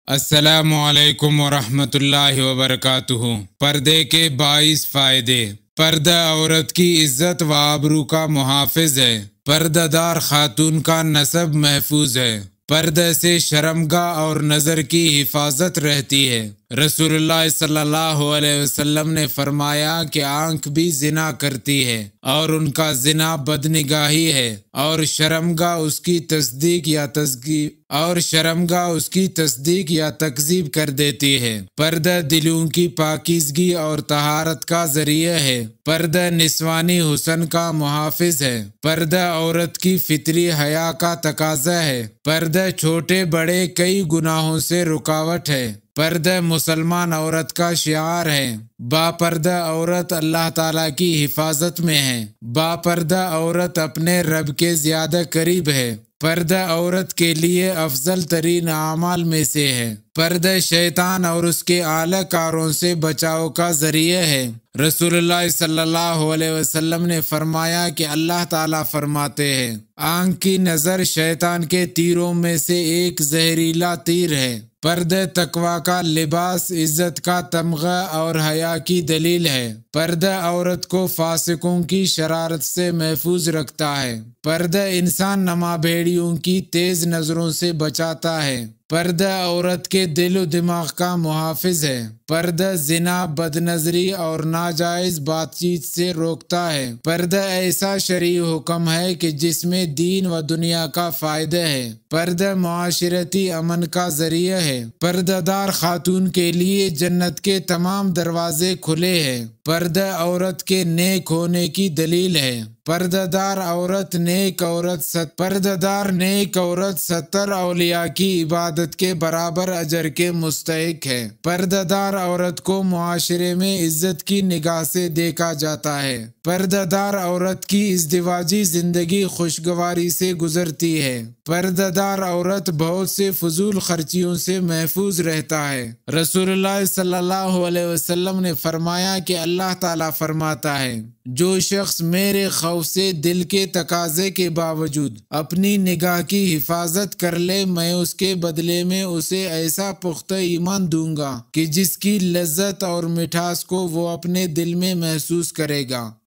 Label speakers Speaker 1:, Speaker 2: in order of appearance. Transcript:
Speaker 1: السلام علیکم ورحمۃ اللہ وبرکاتہ۔ پردے کے 22 فائدے۔ پردہ عورت کی عزت و آبرو کا محافظ ہے۔ پردہ دار خاتون کا نسب محفوظ ہے۔ پردے سے شرمگاہ اور نظر کی حفاظت رہتی ہے۔ رسول اللہ صلی اللہ علیہ وسلم نے فرمایا کہ آنکھ بھی زنا کرتی ہے اور ان کا زنا بدنگاہی ہے، اور شرمگاہ اس کی تصدیق یا تکذیب کر دیتی ہے۔ پردہ دلوں کی پاکیزگی اور طہارت کا ذریعہ ہے۔ پردہ نسوانی حسن کا محافظ ہے۔ پردہ عورت کی فطری حیا کا تقاضا ہے۔ پردہ چھوٹے بڑے کئی گناہوں سے رکاوٹ ہے۔ پردہ مسلمان عورت کا شعار ہے۔ با پردہ عورت اللہ تعالیٰ کی حفاظت میں ہے۔ با پردہ عورت اپنے رب کے زیادہ قریب ہے۔ پردہ عورت کے لیے افضل ترین اعمال میں سے ہے۔ پردہ شیطان اور اس کے اعلی کاروں سے بچاؤ کا ذریعہ ہے۔ رسول اللہ صلی اللہ علیہ وسلم نے فرمایا کہ اللہ تعالیٰ فرماتے ہیں، آنکھ کی نظر شیطان کے تیروں میں سے ایک زہریلا تیر ہے۔ پردہ تقویٰ کا لباس، عزت کا تمغہ اور حیا کی دلیل ہے۔ پردہ عورت کو فاسقوں کی شرارت سے محفوظ رکھتا ہے۔ پردہ انسان نما بھیڑیوں کی تیز نظروں سے بچاتا ہے۔ پردہ عورت کے دل و دماغ کا محافظ ہے۔ پردہ زنا، بد نظری اور ناجائز بات چیت سے روکتا ہے۔ پردہ ایسا شرعی حکم ہے کہ جس میں دین و دنیا کا فائدہ ہے۔ پردہ معاشرتی امن کا ذریعہ ہے۔ پردہ دار خاتون کے لیے جنت کے تمام دروازے کھلے ہیں۔ پردہ عورت کے نیک ہونے کی دلیل ہے۔ پردہ دار نیک عورت 70 اولیاء کی عبادت کے برابر اجر کے مستحق ہے۔ پردہ دار عورت کو معاشرے میں عزت کی نگاہ سے دیکھا جاتا ہے۔ پردہ دار عورت کی ازدواجی زندگی خوشگواری سے گزرتی ہے۔ پردہ دار عورت بہت سے فضول خرچیوں سے محفوظ رہتا ہے۔ رسول اللہ صلی اللہ علیہ وسلم نے فرمایا کہ اللہ تعالیٰ فرماتا ہے، جو شخص میرے خوف سے دل کے تقاضے کے باوجود اپنی نگاہ کی حفاظت کر لے، میں اس کے بدلے میں اسے ایسا پختہ ایمان دوں گا کہ جس کی لذت اور مٹھاس کو وہ اپنے دل میں محسوس کرے گا۔